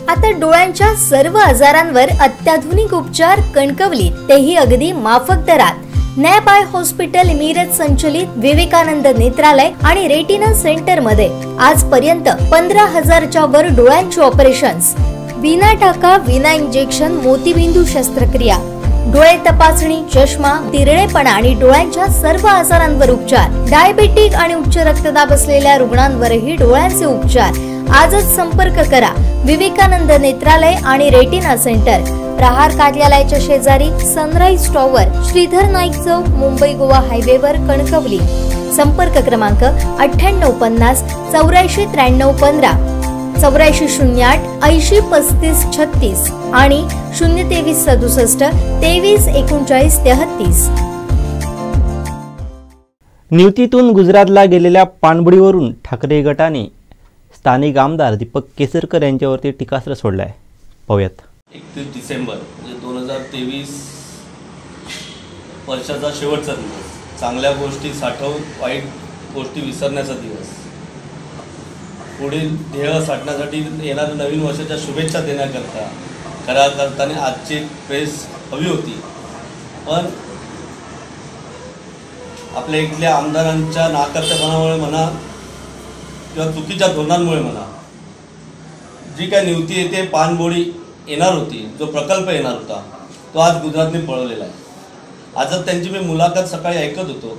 आता डोळ्यांच्या सर्व आजारांवर अत्याधुनिक उपचार कणकवलीत, तेही अगदी माफक दरात। नॅप आय हॉस्पिटल मिरज संचलित विवेकानंद नेत्रालय आणि रेटिना सेंटर मध्ये आजपर्यंत 15,000च्या वर डोळ्यांची ऑपरेशन्स, विना टाका विना इंजेक्शन मोतीबिंदू शस्त्रक्रिया, डोळे तपासणी, चष्मा, तिरळेपणा आणि डोळ्यांच्या सर्व आजारांवर उपचार, डायबेटिक आणि उच्च रक्तदाब असलेल्या रुग्णांवरही डोळ्यांचे उपचार। आजच संपर्क करा विवेकानंद नेत्रालय आणि रेटिना सेंटर, प्रहार कार्यालयाच्या शेजारी, सनराइज टॉवर, श्रीधर नाईक चौक, मुंबई गोवा हायवेवर, कणकवली। संपर्क क्रमांक 9850 84 93 15, 8408 80 35 36 आणि 023 67 23 39 33। निवतीतून गुजरातला गेलेल्या पाणबुडीवरून ठाकरे गटाने स्थानिक आमदार दीपक केसरकर यांच्यावरती टीकास्त्र सोडलं आहे। पाहूयात। 31 डिसेंबर म्हणजे 2023 वर्षाचा शेवटचा दिवस, चांगल्या गोष्टी साठवून वाईट गोष्टी विसरण्याचा दिवस, पुढील ध्येय साधण्यासाठी येणाऱ्या नवीन वर्षाच्या शुभेच्छा देण्याकरता खऱ्या अर्थाने आजची प्रेस हवी होती, पण आपल्या इथल्या आमदारांच्या नाकर्तेपणामुळे म्हणा किंवा चुकीच्या धोरणांमुळे म्हणा, जी काय निवती येते पाणबुडी येणार होती, जो प्रकल्प येणार होता तो आज गुजरातने पळवलेला आहे। आजच त्यांची मी मुलाखत सकाळी ऐकत होतो।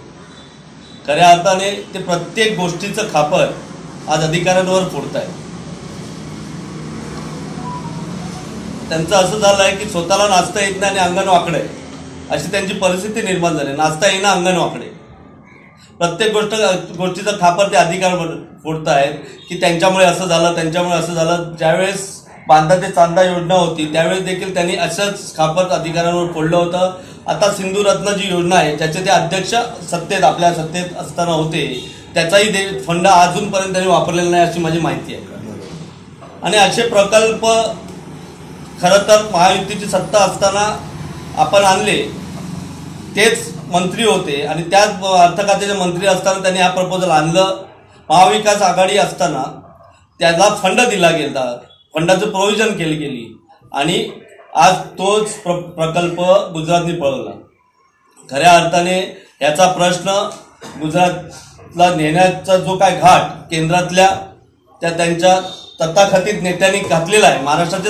खऱ्या अर्थाने ते प्रत्येक गोष्टीचं खापर आज अधिकाऱ्यांवर फोडत आहे। त्यांचं असं झालं आहे की स्वतःला नाचता येत नाही आणि अंगण वाकडं आहे, अशी त्यांची परिस्थिती निर्माण झाली। नाचता येणं, अंगण वाकडे, प्रत्येक गोष्टीचं खापर ते अधिकार फोडत आहेत की त्यांच्यामुळे असं झालं, त्यांच्यामुळे असं झालं। ज्यावेळेस बांधा ते चांदा योजना होती त्यावेळेस देखील त्यांनी असंच खापर अधिकाऱ्यांवर फोडलं होतं। आता सिंधू रत्न जी योजना आहे ज्याचे ते अध्यक्ष सत्तेत, आपल्या सत्तेत असताना होते, त्याचाही फंड अजूनपर्यंत त्यांनी वापरलेला नाही अशी माझी माहिती आहे। आणि असे प्रकल्प खरं तर महायुतीची सत्ता असताना आपण आणले, तेच मंत्री होते आणि त्याच अर्थ खात्याचे मंत्री असताना त्यांनी हा प्रपोजल आणलं। महाविकास आघाडी असताना त्याला फंड दिला गेला, फंडाचं प्रोव्हिजन केली गेली आणि आज तोच प्रकल्प गुजरातने पळवला। खऱ्या अर्थाने याचा प्रश्न गुजरातला नेण्याचा जो काय घाट केंद्रातल्या त्यांच्या तथाकथित नेत्यांनी घातलेला आहे, महाराष्ट्राचे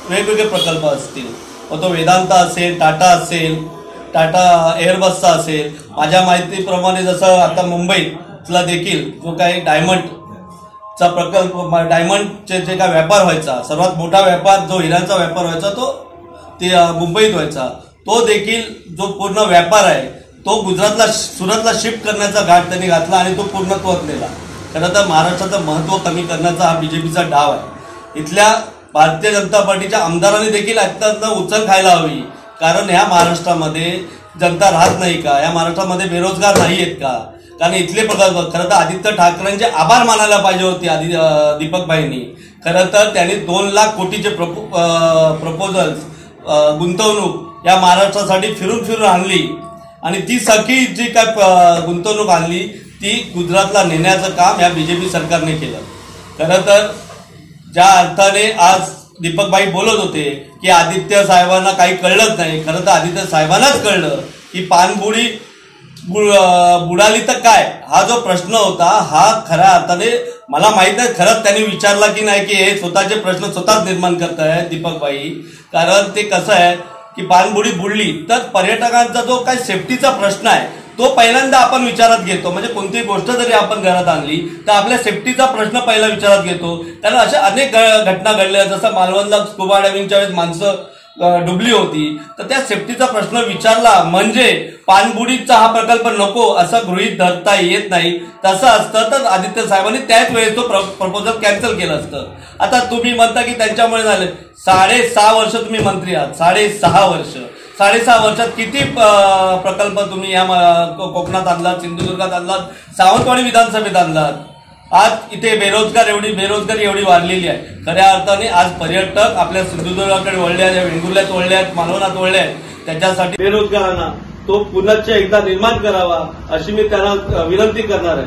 वेगवेगळे प्रकल्प असतील, मग तो वेदांता असेल, टाटा असेल, टाटा एअरबसचा असेल, माझ्या माहितीप्रमाणे जसं आता मुंबईतला देखील जो काही डायमंडचा प्रकल्प, डायमंडचे जे काय व्यापार व्हायचा, सर्वात मोठा व्यापार जो हिऱ्यांचा व्यापार व्हायचा तो मुंबईत व्हायचा, तो देखील जो पूर्ण व्यापार आहे तो गुजरातला, सुरतला शिफ्ट करण्याचा घाट त्यांनी घातला आणि तो पूर्णत्वात नेला। खरं तर महाराष्ट्राचं महत्त्व कमी करण्याचा हा बीजेपीचा डाव आहे। इथल्या भारतीय जनता पार्टीच्या आमदारांनी देखील अत्यंत उचल खायला हवी, कारण ह्या महाराष्ट्रामध्ये जनता राहत नाही का, या महाराष्ट्रामध्ये बेरोजगार नाही आहेत का? कारण इथले प्रकल्प खरं तर आदित्य ठाकरेंचे आभार मानायला पाहिजे होते दीपकभाईंनी। खरं तर त्यांनी 2 लाख कोटीचे प्रपोजल्स, गुंतवणूक या महाराष्ट्रासाठी फिरून आणली आणि ती सगळी जी काय गुंतवणूक आणली ती गुजरातला नेण्याचं काम या बीजेपी सरकारने केलं। खरं तर ज्या अर्थाने आज दीपकभाई बोलत होते की आदित्य साहेबांना काही कळलंच नाही, खरं तर आदित्य साहेबांनाच कळलं की पाणबुडी बुडाली तर काय, हा जो प्रश्न होता हा खऱ्या अर्थाने मला माहित नाही खरंच त्यांनी विचारला की नाही, की हे स्वतःचे प्रश्न स्वतःच निर्माण करत आहेत दीपकभाई। कारण ते कसं आहे की पाणबुडी बुडली तर पर्यटकांचा जो काही सेफ्टीचा प्रश्न आहे तो पहिल्यांदा आपण विचारात घेतो। म्हणजे कोणतीही गोष्ट जरी आपण घरात आणली तर आपल्या सेफ्टीचा प्रश्न पहिला विचारात घेतो, कारण अशा अनेक घटना घडल्या, जसं मालवणला स्कुबा डायव्हिंगच्या वेळेस माणसं डुबली होती, तर त्या सेफ्टीचा प्रश्न विचारला म्हणजे पाणबुडीचा हा प्रकल्प नको असं गृहीत धरता येत नाही। तसं असतं तर आदित्य साहेबांनी त्याच वेळेस तो प्रपोजल कॅन्सल केलं असतं। आता तुम्ही म्हणता की त्यांच्यामुळे झाले, 6.5 वर्ष तुम्ही मंत्री आहात, 6.5 वर्षात किती प्रकल्प तुम्ही या कोकणात आणलात, सिंधुदुर्गात आणलात, सावंतवाडी विधानसभेत आणलात। आज इथे बेरोजगारी एवढी वाढलेली आहे। खऱ्या अर्थाने आज पर्यटक आपल्या सिंधुदुर्गाकडे वळले आहेत, वेंगुर्ल्यात वळले आहेत, मालवणात वळले आहेत, त्याच्यासाठी बेरोजगारांना तो पुन्हा एकदा निर्माण करावा अशी मी त्यांना विनंती करणार आहे।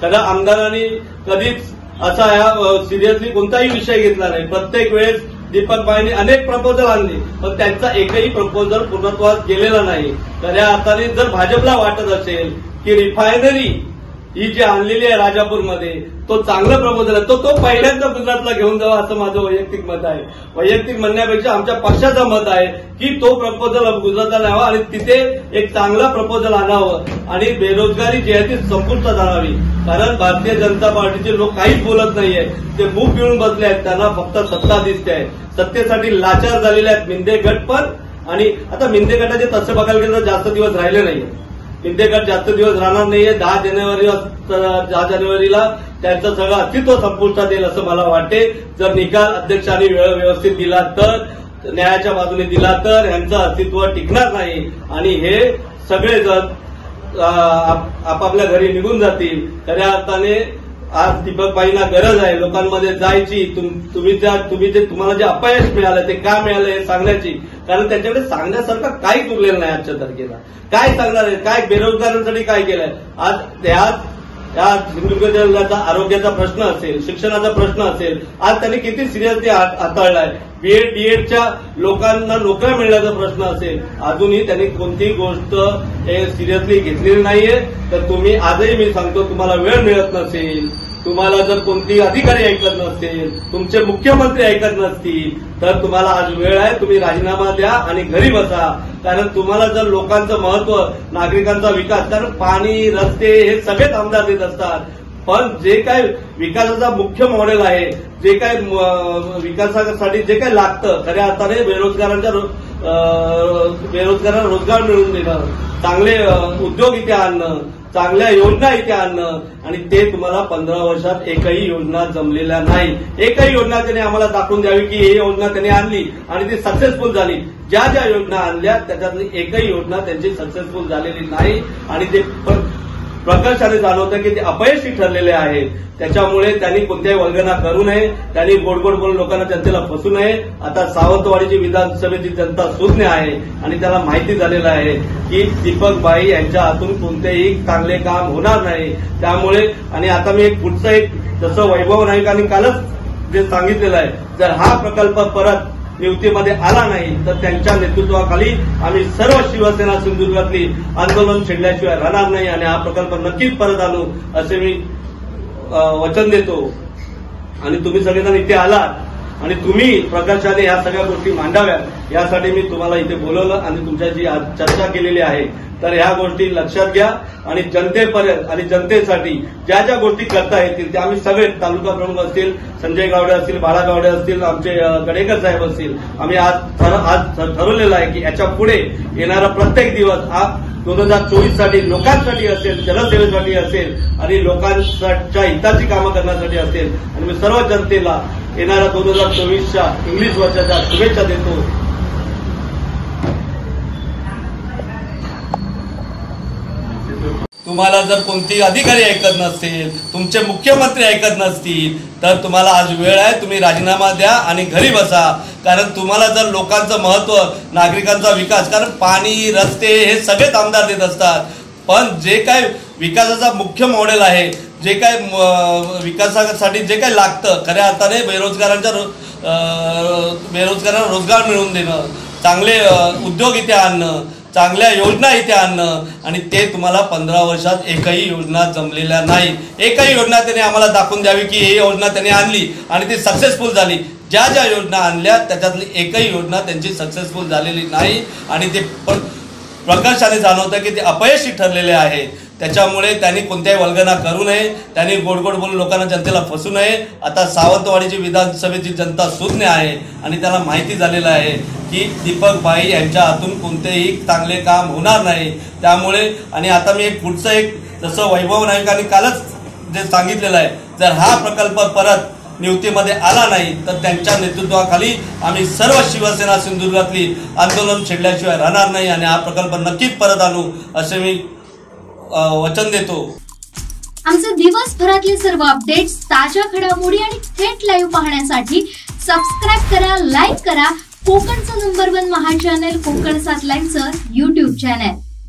खरं आमदारांनी कधीच असा या सिरियसली कोणताही विषय घेतला नाही. प्रत्येक वेळेस दीपक भाईंनी अनेक प्रपोजल आणले, पण त्यांचा एकही प्रपोजल पूर्णत्वास गेलेला नाही. तर या अर्थाने जर भाजपला वाटत असेल की रिफायनरी ही जी आणलेली आहे राजापूरमध्ये, तो चांगला प्रपोजल आहे, तो पहिल्यांदा गुजरातला घेऊन जावा असं माझं वैयक्तिक मत आहे. वैयक्तिक म्हणण्यापेक्षा आमच्या पक्षाचं मत आहे की तो प्रपोजल गुजरातला न्यावा आणि तिथे एक चांगला प्रपोजल आणावं आणि बेरोजगारी जी आहे ती संपुष्टात आणावी. कारण भारतीय जनता पार्टीचे लोक काहीच बोलत नाहीये, ते मूग गिळून बसले आहेत. त्यांना फक्त सत्ता दिसते आहे. सत्तेसाठी लाचार झालेले आहेत मिंदे गट पण. आणि आता मिंदे गटाचे तसे बघायला गेलं तर जास्त दिवस राहिले नाहीये. मिंदे गट जास्त दिवस राहणार नाहीये. 10 जानेवारीला त्यांचं सगळं अस्तित्व संपुष्टात येईल असं मला वाटते. जर निकाल अध्यक्षांनी व्यवस्थित दिला तर, न्यायाच्या बाजूने दिला तर यांचं अस्तित्व टिकणार नाही आणि हे सगळेजण आपापल्या घरी निघून जातील. खऱ्या अर्थाने आज दीपक भाईंना गरज आहे लोकांमध्ये जायची. तुम्हाला जे अपयश मिळालं ते का मिळालं हे सांगण्याची. कारण त्यांच्याकडे सांगण्यासारखं काहीच उरलेलं नाही आजच्या तारखेला. काय सांगणार आहे? काय बेरोजगारांसाठी काय केलंय? आज या सिंधुदुर्ग जिल्ह्याचा आरोग्याचा प्रश्न असेल, शिक्षणाचा प्रश्न असेल, आज त्यांनी किती सिरियसली हाताळलाय. बीएड डीएडच्या लोकांना नोकऱ्या मिळण्याचा प्रश्न असेल, अजूनही त्यांनी कोणतीही गोष्ट सिरियसली घेतलेली नाहीये. तर तुम्ही आजही मी सांगतो, तुम्हाला वेळ मिळत नसेल, तुम्हाला जर कोणती अधिकारी ऐकत नसतील, तुमचे मुख्यमंत्री ऐकत नसतील, तर तुम्हाला आज वेळ आहे. तुम्ही राजीनामा द्या आणि घरी बसा. कारण तुम्हाला जर लोकांचं महत्व, नागरिकांचा विकास, कारण पाणी, रस्ते हे सगळेच आमदार देत असतात, पण जे काय विकासाचा मुख्य मॉडेल आहे, जे काय विकासासाठी जे काय लागतं, खऱ्या अर्थाने बेरोजगारांना रोजगार मिळवून देणं, चांगले उद्योग इथे आणणं, चांगल्या योजना इथे आणणं, आणि ते तुम्हाला 15 वर्षात एकही योजना जमलेल्या नाही. एकही योजना त्यांनी आम्हाला दाखवून द्यावी की ही योजना त्यांनी आणली आणि ती सक्सेसफुल झाली. ज्या ज्या योजना आणल्या त्याच्यातली एकही योजना त्यांची सक्सेसफुल झालेली नाही आणि ते प्रकर्षाने जाणवतं की ते अपयशी ठरलेले आहेत. त्याच्यामुळे त्यांनी कोणत्याही वल्गना करू नये, त्यांनी गोड गोड बोलून लोकांना जनतेला फसू नये. आता सावंतवाडीची विधानसभेची जनता सुज्ञ आहे आणि त्याला माहिती झालेलं आहे की दीपक भाई यांच्या हातून कोणतेही चांगले काम होणार नाही. त्यामुळे आणि आता मी पुढचं जसं वैभव नाईकांनी कालच जे सांगितलेलं आहे, जर हा प्रकल्प परत निवृत्तीमध्ये आला नाही तर त्यांच्या नेतृत्वाखाली आम्ही सर्व शिवसेना सिंधुदुर्गातली आंदोलन छेडल्याशिवाय राहणार नाही आणि हा प्रकल्प नक्कीच परत आणू असे मी वचन देतो. आणि तुम्ही सगळेजण इथे आलात आणि तुम्ही प्रकर्षाने या सगळ्या गोष्टी मांडाव्यात यासाठी मी तुम्हाला इथे बोलवलं आणि तुमच्याशी आज चर्चा केलेली आहे. तर ह्या गोष्टी लक्षात घ्या आणि जनतेपर्यंत आणि जनतेसाठी ज्या ज्या गोष्टी करता येतील त्या आम्ही सगळे, तालुका प्रमुख असतील, संजय गावडे असतील, बाळा गावडे असतील, आमचे गडेकर साहेब असतील, आम्ही आज ठरवलेलं आहे की याच्या पुढे येणारा प्रत्येक दिवस हा 2024 साठी लोकांसाठी असेल, जनसेवेसाठी असेल आणि लोकांच्या हिताची कामं करण्यासाठी असेल. आणि मी सर्व जनतेला येणाऱ्या 2024च्या इंग्लिश वर्षाच्या शुभेच्छा देतो. तुम्हाला जर कोणती अधिकारी ऐकत नसतील, तुमचे मुख्यमंत्री ऐकत नसतील, तर तुम्हाला आज वेळ आहे. तुम्ही राजीनामा द्या आणि घरी बसा. कारण तुम्हाला जर लोकांचं महत्व, नागरिकांचा विकास, कारण पाणी, रस्ते हे सगळेच आमदार देत असतात, पण जे काय विकासाचा मुख्य मॉडेल आहे, जे काय विकासासाठी जे काय लागतं, खऱ्या अर्थाने बेरोजगारांना रोजगार मिळवून देणं, चांगले उद्योग इथे आणणं, चांगल्या योजना इथे आणणं, आणि ते तुम्हाला 15 वर्षात एकही योजना जमलेल्या नाही. एकही योजना त्यांनी आम्हाला दाखवून द्यावी की ही योजना त्यांनी आणली आणि ती सक्सेसफुल झाली. ज्या ज्या योजना आणल्या त्याच्यातली एकही योजना त्यांची सक्सेसफुल झालेली नाही आणि ते प्रकर्षाने जाणवतं की ते अपयशी ठरलेले आहेत. त्याच्यामुळे त्यांनी कोणत्याही वल्गना करू नये, त्यांनी गोड गोड बोलून लोकांना, जनतेला फसू नये. आता सावंतवाडीची विधानसभेची जनता सुज्ञ आहे आणि त्याला माहिती झालेलं आहे की दीपक भाई यांच्या हातून कोणतेही चांगले काम होणार नाही. त्यामुळे आणि आता मी पुढचं जसं वैभव नाईकांनी कालच जे सांगितलेलं आहे, जर हा प्रकल्प परत निवृत्तीमध्ये आला नाही तर त्यांच्या नेतृत्वाखाली आम्ही सर्व शिवसेना सिंधुदुर्गातली आंदोलन छेडल्याशिवाय राहणार नाही आणि हा प्रकल्प नक्कीच परत आणू असे मी वचन देतो. आमचे दिवसभरातले सर्व अपडेट्स, ताज्या घडामोडी आणि थेट लाईव्ह पाहण्यासाठी सबस्क्राईब करा, लाईक करा कोकणचं नंबर 1 महा चॅनल कोकण 7 लाईव्हचं YouTube चॅनल.